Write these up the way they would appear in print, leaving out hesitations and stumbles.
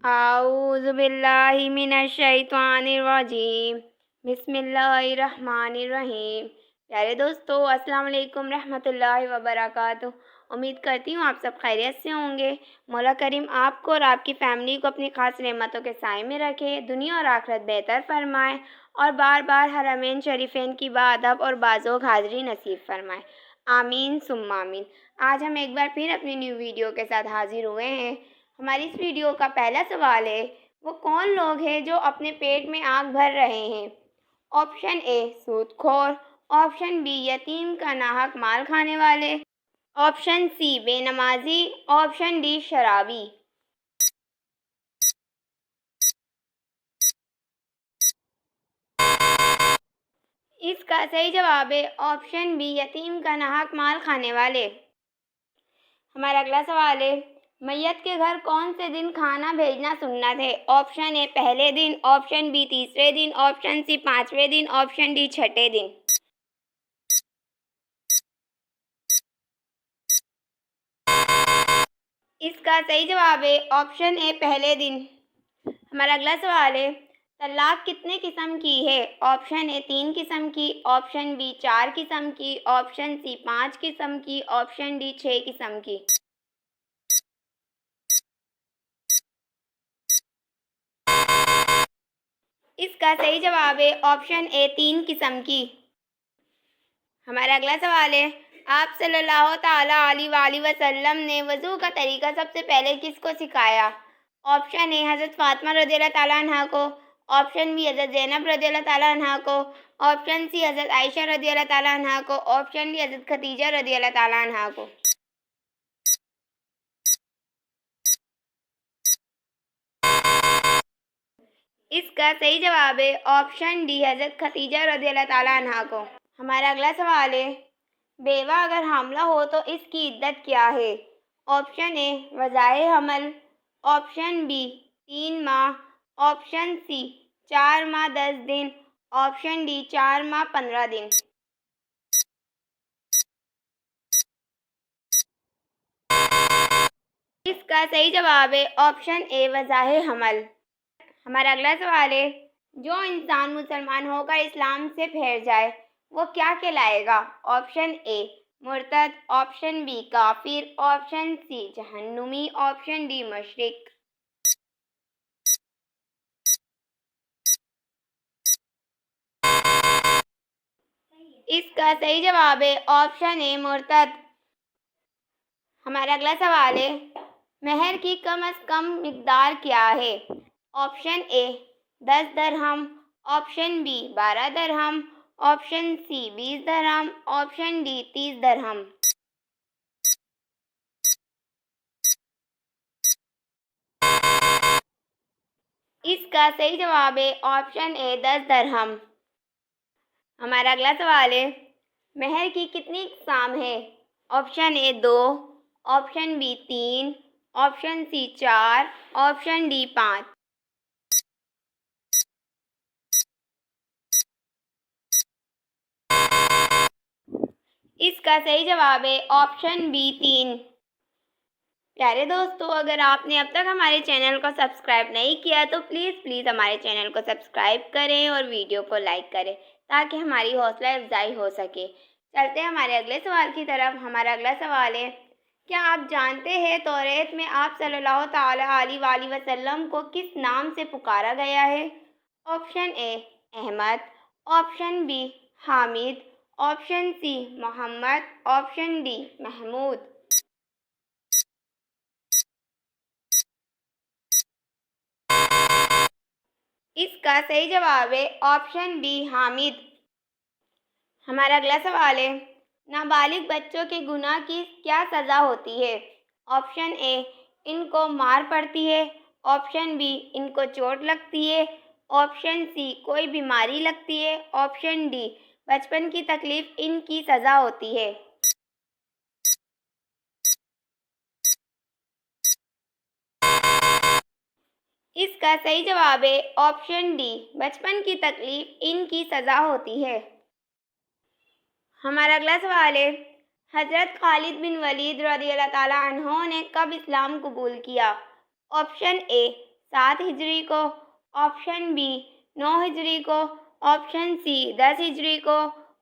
اعوذ باللہ من الشیطان الرجیم بسم اللہ الرحمن الرحیم۔ پیارے دوستو، السلام علیکم رحمۃ اللہ وبرکاتہ۔ امید کرتی ہوں آپ سب خیریت سے ہوں گے۔ مولا کریم آپ کو اور آپ کی فیملی کو اپنی خاص نعمتوں کے سائے میں رکھے، دنیا اور آخرت بہتر فرمائے، اور بار بار حرمین شریفین کی باادب اور باذوق حاضری نصیب فرمائے، آمین ثم آمین۔ آج ہم ایک بار پھر اپنی نیو ویڈیو کے ساتھ حاضر ہوئے ہیں۔ ہماری اس ویڈیو کا پہلا سوال ہے، وہ کون لوگ ہیں جو اپنے پیٹ میں آگ بھر رہے ہیں؟ آپشن اے سود خور، آپشن بی یتیم کا ناحق مال کھانے والے، آپشن سی بے نمازی، آپشن ڈی شرابی۔ اس کا صحیح جواب ہے آپشن بی یتیم کا ناحق مال کھانے والے۔ ہمارا اگلا سوال ہے، میت کے گھر کون سے دن کھانا بھیجنا سنت ہے؟ آپشن اے پہلے دن، آپشن بی تیسرے دن، آپشن سی پانچویں دن، آپشن ڈی چھٹے دن۔ اس کا صحیح جواب ہے آپشن اے پہلے دن۔ ہمارا اگلا سوال ہے، طلاق کتنے قسم کی ہے؟ آپشن اے 3 قسم کی، آپشن بی 4 قسم کی، آپشن سی 5 قسم کی، آپشن ڈی 6 قسم کی۔ اس کا صحیح جواب ہے آپشن اے 3 قسم کی۔ ہمارا اگلا سوال ہے، آپ صلی اللہ تعالیٰ علیہ وآلہ وسلم نے وضو کا طریقہ سب سے پہلے کس کو سکھایا؟ آپشن اے حضرت فاطمہ رضی اللہ تعالیٰ عنہ کو، آپشن بی حضرت زینب رضی اللہ تعالیٰ عنہ کو، آپشن سی حضرت عائشہ رضی اللہ تعالیٰ عنہ کو، آپشن ڈی حضرت خدیجہ رضی اللہ تعالیٰ عنہ کو۔ اس کا صحیح جواب ہے آپشن ڈی حضرت خدیجہ رضی اللہ تعالیٰ عنہ کو۔ ہمارا اگلا سوال ہے، بیوہ اگر حاملہ ہو تو اس کی عدت کیا ہے؟ آپشن اے وضع حمل، آپشن بی 3 ماہ، آپشن سی 4 ماہ 10 دن، آپشن ڈی 4 ماہ 15 دن۔ اس کا صحیح جواب ہے آپشن اے وضع حمل۔ ہمارا اگلا سوال ہے، جو انسان مسلمان ہو کر اسلام سے پھر جائے وہ کیا کہلائے گا؟ آپشن اے مرتد، آپشن بی کافر، آپشن سی جہنمی، آپشن ڈی مشرک۔ اس کا صحیح جواب ہے آپشن اے مرتد۔ ہمارا اگلا سوال ہے، مہر کی کم از کم مقدار کیا ہے؟ آپشن اے 10 درہم، آپشن بی 12 درہم، آپشن سی 20 درہم، آپشن ڈی 30 درہم۔ اس کا صحیح جواب ہے آپشن اے 10 درہم۔ ہمارا اگلا سوال ہے، مہر کی کتنی اقسام ہے؟ Option A 2، option B 3، option C 4، option D 5۔ اس کا صحیح جواب ہے آپشن بی 3۔ پیارے دوستو، اگر آپ نے اب تک ہمارے چینل کو سبسکرائب نہیں کیا تو پلیز ہمارے چینل کو سبسکرائب کریں اور ویڈیو کو لائک کریں تاکہ ہماری حوصلہ افزائی ہو سکے۔ چلتے ہیں ہمارے اگلے سوال کی طرف۔ ہمارا اگلا سوال ہے، کیا آپ جانتے ہیں توریت میں آپ صلی اللہ تعالیٰ علیہ وآلہ وسلم کو کس نام سے پکارا گیا ہے؟ Option A Ahmad, option B Hamid, option C Muhammad, option D Mahmood. اس کا صحیح جواب ہے آپشن بی حامد۔ ہمارا اگلا سوال ہے، نابالغ بچوں کے گناہ کی کیا سزا ہوتی ہے؟ آپشن اے ان کو مار پڑتی ہے، آپشن بی ان کو چوٹ لگتی ہے، آپشن سی کوئی بیماری لگتی ہے، آپشن ڈی بچپن کی تکلیف ان کی سزا ہوتی ہے۔ اس کا صحیح جواب ہے آپشن ڈی بچپن کی تکلیف ان کی سزا ہوتی ہے۔ ہمارا اگلا سوال ہے، حضرت خالد بن ولید رضی اللہ تعالیٰ عنہ نے کب اسلام قبول کیا؟ آپشن اے 7 ہجری کو، آپشن بی 9 ہجری کو، آپشن سی 10 ہجری کو،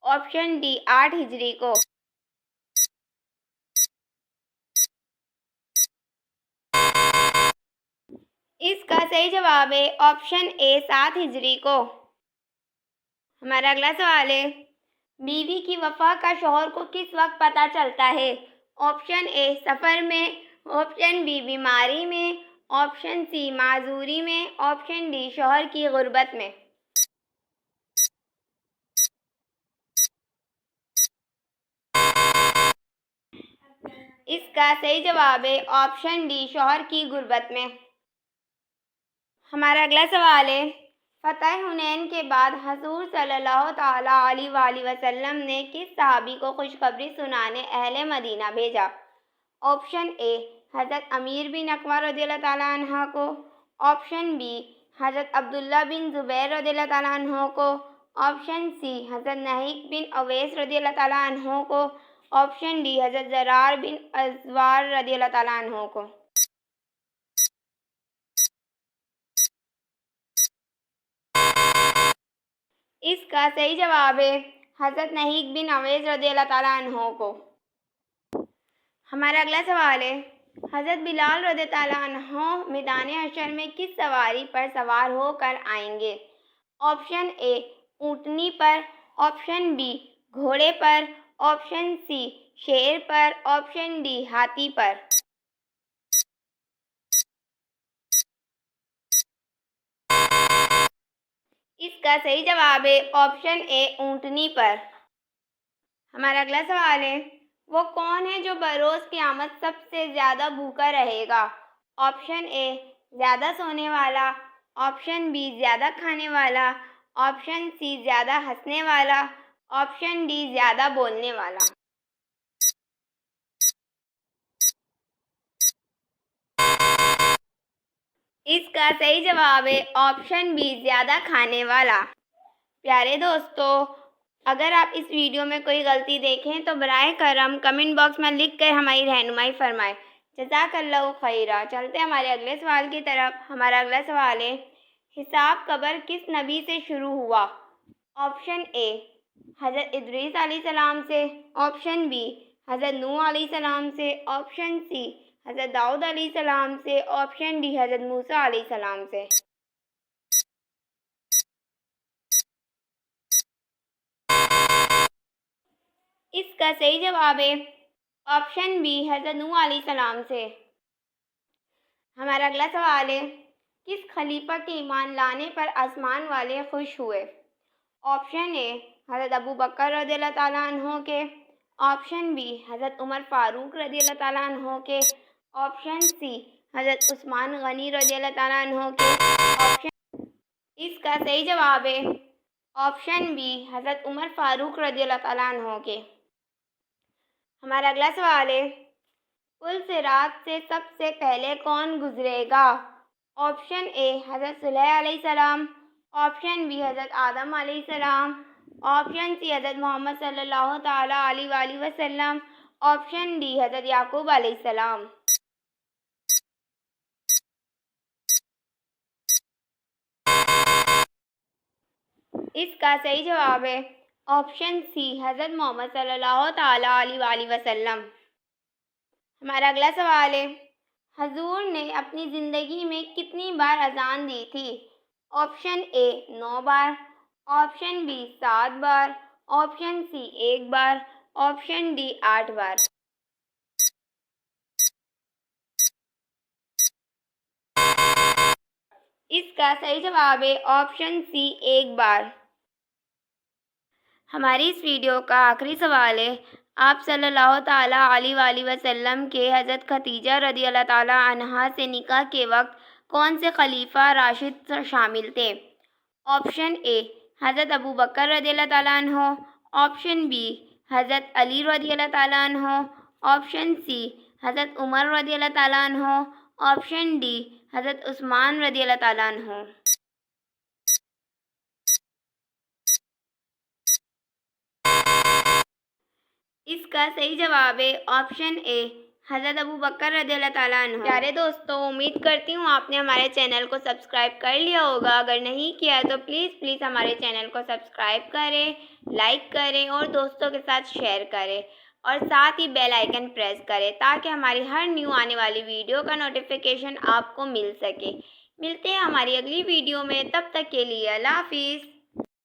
آپشن ڈی 8 ہجری کو۔ اس کا صحیح جواب ہے آپشن اے 7 ہجری کو۔ ہمارا اگلا سوال ہے، بیوی کی وفات کا شوہر کو کس وقت پتہ چلتا ہے؟ آپشن اے سفر میں، آپشن بی بیماری میں، آپشن سی معذوری میں، آپشن ڈی شوہر کی غربت میں۔ اس کا صحیح جواب ہے آپشن ڈی شوہر کی غربت میں۔ ہمارا اگلا سوال ہے، فتح حنین کے بعد حضور صلی اللہ تعالیٰ علیہ وآلہ وسلم نے کس صحابی کو خوشخبری سنانے اہل مدینہ بھیجا؟ آپشن اے حضرت امیر بن اقوا رضی اللہ تعالیٰ عنہ کو، آپشن بی حضرت عبداللہ بن زبیر رضی اللہ تعالیٰ عنہ کو، آپشن سی حضرت نہیک بن اویس رضی اللہ تعالیٰ عنہ کو، آپشن ڈی حضرت زرار بن ازوار رضی اللہ تعالیٰ عنہ کو۔ اس کا صحیح جواب ہے حضرت نہیک بن اویس رضی اللہ تعالیٰ عنہ کو۔ ہمارا اگلا سوال ہے، حضرت بلال رضی اللہ عنہ میدان حشر میں کس سواری پر سوار ہو کر آئیں گے؟ آپشن اے اونٹنی پر، آپشن بی گھوڑے پر، آپشن سی شیر پر، آپشن ڈی ہاتھی پر۔ اس کا صحیح جواب ہے آپشن اے اونٹنی پر۔ ہمارا اگلا سوال ہے، وہ کون ہے جو بروز قیامت سب سے زیادہ بھوکا رہے گا؟ آپشن اے زیادہ سونے والا، آپشن بی زیادہ کھانے والا، آپشن سی زیادہ ہنسنے والا، آپشن ڈی زیادہ بولنے والا۔ اس کا صحیح جواب ہے آپشن بی زیادہ کھانے والا۔ پیارے دوستو، اگر آپ اس ویڈیو میں کوئی غلطی دیکھیں تو براہ کرم کمنٹ باکس میں لکھ کر ہماری رہنمائی فرمائیں۔ جزاک اللہ خیرہ۔ چلتے ہیں ہمارے اگلے سوال کی طرف۔ ہمارا اگلا سوال ہے، حساب قبر کس نبی سے شروع ہوا؟ آپشن اے حضرت ادریس علیہ السلام سے، آپشن بی حضرت نوح علیہ السلام سے، آپشن سی حضرت داؤد علیہ السلام سے، آپشن ڈی حضرت موسیٰ علیہ السلام سے۔ اس کا صحیح جواب ہے آپشن بی حضرت نوح علیہ السلام سے۔ ہمارا اگلا سوال ہے، کس خلیفہ کے ایمان لانے پر آسمان والے خوش ہوئے؟ آپشن اے حضرت ابو بکر رضی اللہ تعالیٰ عنہ کے، آپشن بی حضرت عمر فاروق رضی اللہ تعالیٰ عنہ کے، آپشن سی حضرت عثمان غنی رضی اللہ تعالیٰ عنہ کے۔ اس کا صحیح جواب ہے آپشن بی حضرت عمر فاروق رضی اللہ تعالیٰ عنہ کے۔ ہمارا اگلا سوال ہے، پل صراط سے سب سے پہلے کون گزرے گا؟ آپشن اے حضرت صالح علیہ السلام، آپشن بی حضرت آدم علیہ السلام، آپشن سی حضرت محمد صلی اللہ تعالیٰ علیہ وآلہ وسلم، آپشن ڈی حضرت یعقوب علیہ السلام۔ اس کا صحیح جواب ہے آپشن سی حضرت محمد صلی اللہ تعالیٰ علیہ وآلہ وسلم۔ ہمارا اگلا سوال ہے، حضور نے اپنی زندگی میں کتنی بار اذان دی تھی؟ آپشن اے 9 بار، آپشن بی 7 بار، آپشن سی 1 بار، آپشن ڈی 8 بار۔ اس کا صحیح جواب ہے آپشن سی 1 بار۔ ہماری اس ویڈیو کا آخری سوال ہے، آپ صلی اللہ تعالیٰ علیہ وآلہ وسلم کے حضرت خدیجہ رضی اللہ تعالیٰ عنہا سے نکاح کے وقت کون سے خلیفہ راشد شامل تھے؟ آپشن اے حضرت ابو بکر رضی اللہ تعالیٰ عنہ، آپشن بی حضرت علی رضی اللہ تعالیٰ عنہ، آپشن سی حضرت عمر رضی اللہ تعالیٰ عنہ، آپشن ڈی حضرت عثمان رضی اللہ تعالیٰ عنہ۔ اس کا صحیح جواب ہے آپشن اے حضرت ابو بکر رضی اللہ تعالیٰ عنہ۔ پیارے دوستو، امید کرتی ہوں آپ نے ہمارے چینل کو سبسکرائب کر لیا ہوگا۔ اگر نہیں کیا ہے تو پلیز ہمارے چینل کو سبسکرائب کریں، لائک کریں اور دوستوں کے ساتھ شیئر کریں، اور ساتھ ہی بیل آئیکن پریس کریں تاکہ ہماری ہر نیو آنے والی ویڈیو کا نوٹیفیکیشن آپ کو مل سکے۔ ملتے ہیں ہماری اگلی ویڈیو میں، تب تک کے لیے اللہ حافظ۔